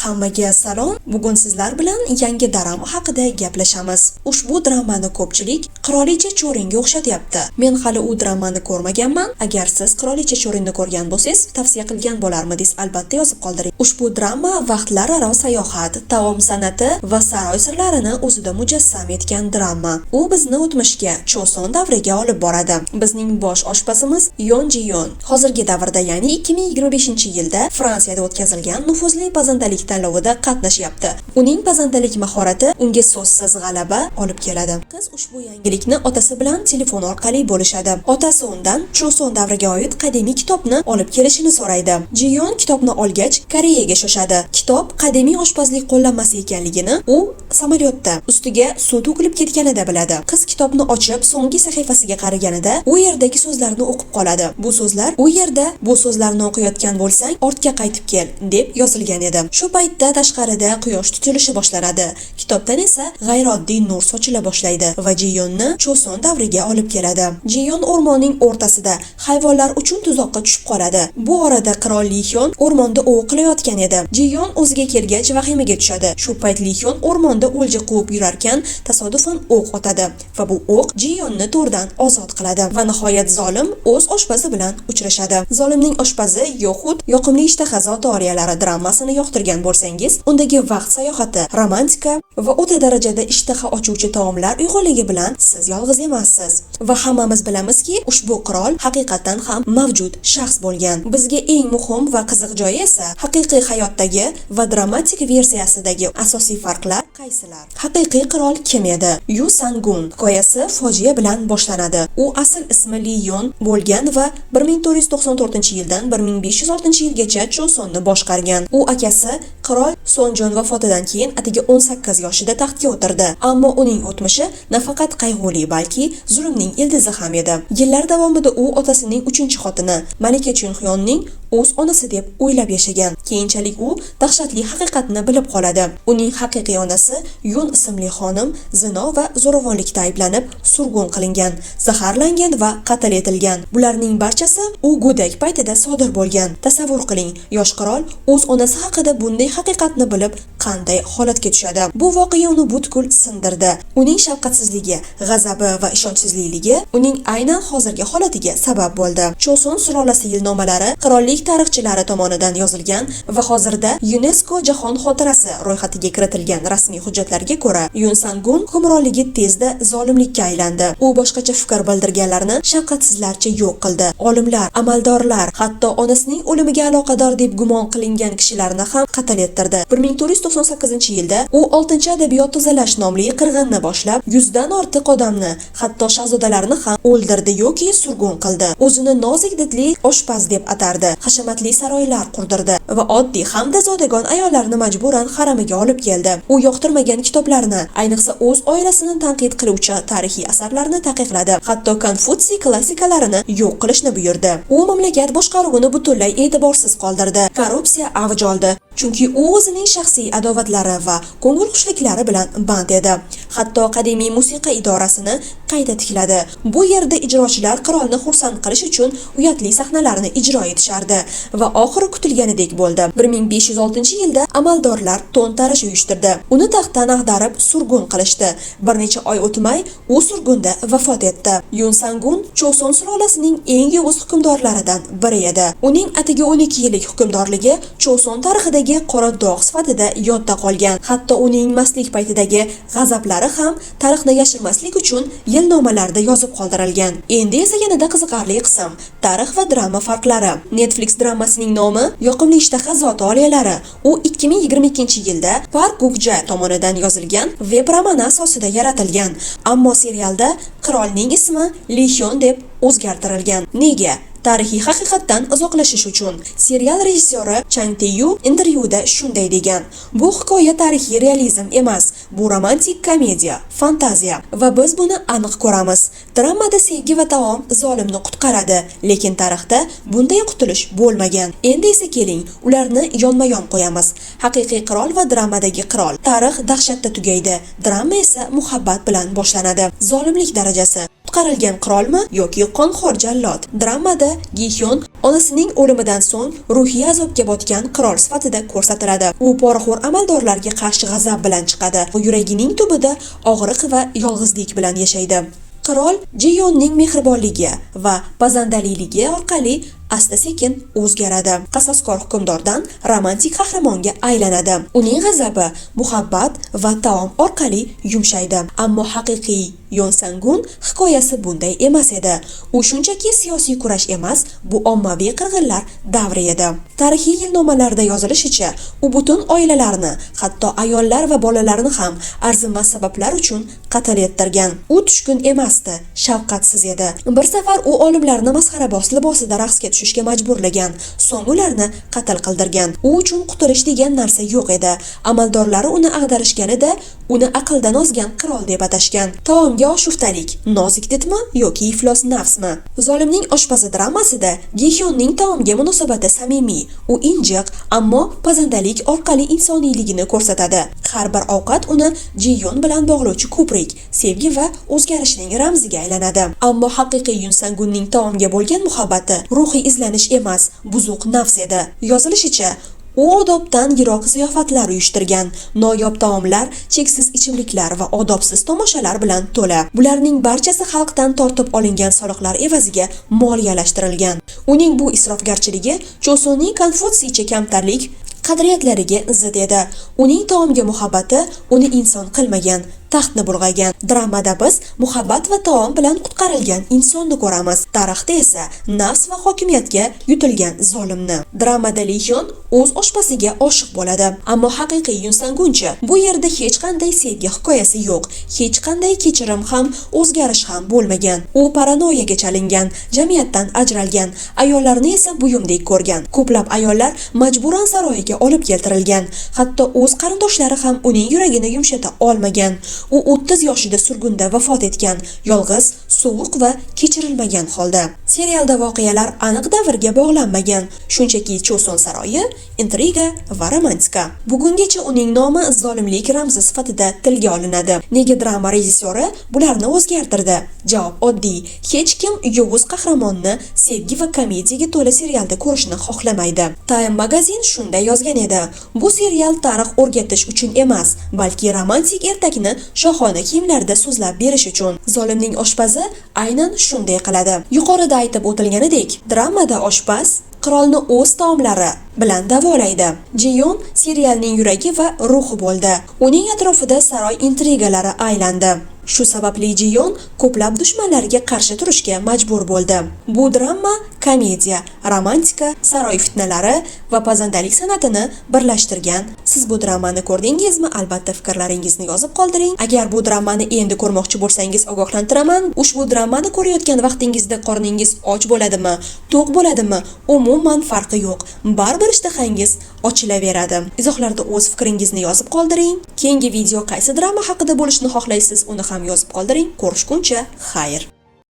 Hammaga salom. Bugun sizlar bilan yangi drama haqida gaplashamiz. Ushbu dramani ko'pchilik Qirolicha Cho'ringa o'xshatyapti. Men hali u dramani ko'rmaganman. Agar siz Qirolicha Cho'rinni ko'rgan bo'lsangiz, tavsiya qilgan bo'larmidingiz? Albatta yozib qoldiring. Ushbu drama vaqtlararo sayohat, taom san'ati va saroy sirlarini o'zida mujassam etgan drama. U bizni o'tmishga, Choson davriga olib boradi. Bizning bosh oshpazimiz Yon Ji-yon hozirgi davrda, ya'ni 2025-yilda Fransiyada o'tkazilgan nufuzli pazandalik tanlovida qatnashyapti. Uning pazandalik mahorati unga so'zsiz g'alaba olib keladi. Qiz ushbu yangilikni otasi bilan telefon orqali bo'lishadi. Otasi undan Choson davriga oid qadimiy kitobni olib kelishini so'raydi. Ji-yon kitobni olgach, Koreyaga shoshadi. Kitob qadimiy oshpazlik qo'llanmasi ekanligini u samolyotda ustiga suv to'kilib ketganida biladi. Qiz kitobni ochib, so'nggi sahifasiga qaraganida u yerdagi so'zlarni o'qib qoladi. Bu so'zlar u yerda bu so'zlarni o'qiyotgan bo'lsang, ortga qaytib kel deb yozilgan edi. Shu paytda tashqarida quyosh tutilishi boshlanadi. Kitobdan esa g'ayrioddiy nur sochila boshlaydi va Ji-yonni Choson davriga olib keladi. Ji-yon o'rmonning o'rtasida hayvonlar uchun tuzoqqa tushib qoladi. Bu orada qirol Li-hyon o'rmonda ov qilayotgan edi. Ji-yon o'ziga kelgach vahimaga tushadi. Shu payt Li-hyon o'rmonda o'lja quvib yurarkan, tasodifan o'q otadi va bu o'q Ji-yonni to'rdan ozod qiladi va nihoyat zolim o'z oshpazi bilan uchrashadi. Zolimning oshpazi yoxud yoqimli ishtaha zotoriyalari dramasini yoqtirgan bo'lsangiz, undagi vaqt sayohati, romantika va o'ta darajada ishtaha ochuvchi taomlar uyg'unligi bilan siz yolg'iz emassiz. Va hammamiz bilamizki, ushbu qirol haqiqatan ham mavjud shaxs bo'lgan. Bizga eng muhim va qiziq joyi esa haqiqiy hayotdagi va dramatik versiyasidagi asosiy farqlar qaysilar? Haqiqiy qirol kim edi? Yu Sang-gun hikoyasi fojia bilan boshlanadi. U asl ismi Li-yon bo'lgan va 1494-yildan 1506-yilgacha Chosonni boshqargan. U akasi qirol Sonjon vafotidan keyin atigi 18 yoshida taxtga o'tirdi. Ammo uning o'tmishi nafaqat qayg'uli, balki zulmning ildizi ham edi. Yillar davomida u otasining 3-xotini Malika Chunhyonning o'z onasi deb o'ylab yashagan. Keyinchalik u dahshatli haqiqatni bilib qoladi. Uning haqiqiy onasi Yun ismli xonim zino va zo'ravonlikda ayblanib surgun qilingan, zaharlangan va qatl etilgan. Bularning barchasi u go'dak paytida sodir bo'lgan. Tasavvur qiling, yosh qirol o'z onasi haqida bunday haqiqatni bilib qanday holatga tushadi. Bu voqea uni butkul sindirdi. Uning shafqatsizligi, g'azabi va ishonchsizligi uning aynan hozirgi holatiga sabab bo'ldi. Choson sulolasi yilnomalari qirollik tarixchilari tomonidan yozilgan va hozirda UNESCO jahon xotirasi ro'yxatiga kiritilgan rasmiy hujjatlarga ko'ra, Yun Sang-gun hukmronligi tezda zolimlikka aylandi. U boshqacha fikr bildirganlarni shafqatsizlarcha yo'q qildi. Olimlar, amaldorlar, hatto onasining o'limiga aloqador deb gumon qilingan kishilarni ham qatl ettirdi. 1498-yilda u 6-adabiyot tozalash nomli qirg'inni boshlab, 100 dan ortiq odamni, hatto shahzodalarni ham o'ldirdi yoki surgun qildi. O'zini nozik didli oshpaz deb atardi. Hashamatli saroylar qurdirdi va oddiy hamda zodagon ayollarni majburan haramiga olib keldi. U yoqtirmagan kitoblarni, ayniqsa o'z oilasini tanqid qiluvchi tarixiy asarlarni taqiqladi. Hatto Konfutsiy klassikalarini yo'q qilishni buyurdi. U mamlakat boshqaruvini butunlay e'tiborsiz qoldirdi. Korrupsiya avj oldi. Chunki u o'zining shaxsiy adovatlari va ko'ngilxushliklari bilan band edi. Hatto qadimiy musiqa idorasini qayta tikladi. Bu yerda ijrochilar qirolni xursand qilish uchun uyatli sahnalarni ijro etishardi va oxiri kutilganidek bo'ldi. 1506-yilda amaldorlar to'ntarish uyushtirdi. Uni taxtdan ag'darib surgun qilishdi. Bir necha oy o'tmay u surgunda vafot etdi. Yun Sang-gun Choson sulolasining eng yovuz hukmdorlaridan biri edi. Uning atigi 12 yillik hukmdorligi Choson tarixida qora dog' sifatida yodda qolgan. Hatto uning mastlik paytidagi g'azablari ham tarixni yashirmaslik uchun yilnomalarda yozib qoldirilgan. Endi esa yanada qiziqarli qism: tarix va drama farqlari. Netflix dramasining nomi Yoqimli ishtaha zotoriyalari. U 2022-yilda Park Guk-ja tomonidan yozilgan web romani asosida yaratilgan. Ammo serialda qirolning ismi Li-hyon deb o'zgartirilgan. Nega? Tarixiy haqiqatdan uzoqlashish uchun. Serial rejissyori Chang Tae-yu intervyuda shunday degan: "Bu hikoya tarixiy realizm emas, bu romantik komediya, fantaziya va biz buni aniq ko'ramiz. Dramada sevgi va taom zolimni qutqaradi, lekin tarixda bunday qutulish bo'lmagan. Endi esa keling, ularni yonma-yon qo'yamiz. Haqiqiy qirol va dramadagi qirol. Tarix dahshatda tugaydi, drama esa muhabbat bilan boshlanadi. Zolimlik darajasi qutqarilgan qirolmi yoki qonxo'r jallod? Dramada Gi-hyun onasining o'limidan so'ng ruhiy azobga botgan qirol sifatida ko'rsatiladi. U poraxo'r amaldorlarga qarshi g'azab bilan chiqadi. Yuragining tubida og'riq va yolg'izlik bilan yashaydi. Qirol Ji-yonning mehribonligi va pazandaliligi orqali asta-sekin o'zgaradi. Qasaskor hukmdordan romantik qahramonga aylanadi. Uning g'azabi muhabbat va taom orqali yumshaydi. Ammo haqiqiy Yon Sang-gun hikoyasi bunday emas edi. U shunchaki siyosiy kurash emas, bu ommaviy qirg'inlar davri edi. Tarixiy yilnomalarda yozilishicha, u butun oilalarni, hatto ayollar va bolalarni ham arzimas sabablar uchun qatl ettirgan. U tushkun emasdi, shafqatsiz edi. Bir safar u olimlarni masxarabos libosida raqsga tushishga majburlagan, so'ng ularni qatl qildirgan. U uchun qutulish degan narsa yo'q edi. Amaldorlari uni ag'darishganida uni aqldan ozgan qirol deb atashgan. Taomga oshuftalik, nozik didmi yoki iflos nafsmi? Zolimning oshpazi dramasida Gi-hyunning taomga munosabati samimiy. U injiq, ammo pazandalik orqali insoniyligini ko'rsatadi. Har bir ovqat uni Ji-yun bilan bog'lovchi ko'prik, sevgi va o'zgarishning ramziga aylanadi. Ammo haqiqiy Yon Sang-gunning taomga bo'lgan muhabbati ruhiy izlanish emas, buzuq nafs edi. Yozilishicha, u odobdan yiroq ziyofatlar uyushtirgan, noyob taomlar, cheksiz ichimliklar va odobsiz tomoshalar bilan to'la. Bularning barchasi xalqdan tortib olingan soliqlar evaziga moliyalashtirilgan. Uning bu isrofgarchiligi Chosunning konfutsiycha kamtarlik qadriyatlariga zid edi. Uning taomga muhabbati uni inson qilmagan, taxtni bulg'agan. Dramada biz muhabbat va taom bilan qutqarilgan insonni ko'ramiz. Tarixda esa nafs va hokimiyatga yutilgan zolimni. Dramada Li-hyun o'z oshpaziga oshiq bo'ladi, ammo haqiqiy Yon Sang-gunchi bu yerda hech qanday sevgi hikoyasi yo'q, hech qanday kechirim ham, o'zgarish ham bo'lmagan. U paranoyaga chalingan, jamiyatdan ajralgan, ayollarni esa buyumdek ko'rgan. Ko'plab ayollar majburan saroyiga olib keltirilgan. Hatto o'z qarindoshlari ham uning yuragini yumshata olmagan. U 30 yoshida surgunda vafot etgan, yolg'iz, sovuq va kechirilmagan holda. Serialda voqealar aniq davrga bog'lanmagan, shunchaki Choson saroyi, intriga va romantika. Bugungacha uning nomi zolimlik ramzi sifatida tilga olinadi. Nega drama rejissyori bularni o'zgartirdi? Javob oddiy. Hech kim yovuz qahramonni sevgi va komediyaga to'la serialda ko'rishni xohlamaydi. Time magazin shunday yozgan edi. Bu serial tarix o'rgatish uchun emas, balki romantik ertakni shohona kiyimlarda so'zlab berish uchun. Zolimning oshpazi aynan shunday qiladi. Yuqorida aytib o'tilganidek, dramada oshpaz qirolni o'z taomlari bilan davolaydi. Ji-yun serialning yuragi va ruhi bo'ldi. Uning atrofida saroy intrigalari aylandi. Shu sababli Ji-yun ko'plab dushmanlarga qarshi turishga majbur bo'ldi. Bu drama komediya, romantika, saroy fitnalari va pazandalik san'atini birlashtirgan. Siz bu dramani ko'rdingizmi? Albatta fikrlaringizni yozib qoldiring. Agar bu dramani endi ko'rmoqchi bo'lsangiz ogohlantiraman. Ushbu dramani ko'rayotgan vaqtingizda qorningiz och bo'ladimi, to'q bo'ladimi? Umuman farqi yo'q. Baribir ishtahangiz ochilaveradi. Izohlarda o'z fikringizni yozib qoldiring. Keyingi video qaysi drama haqida bo'lishini xohlaysiz, uni ham yozib qoldiring. Ko'rishguncha, xayr.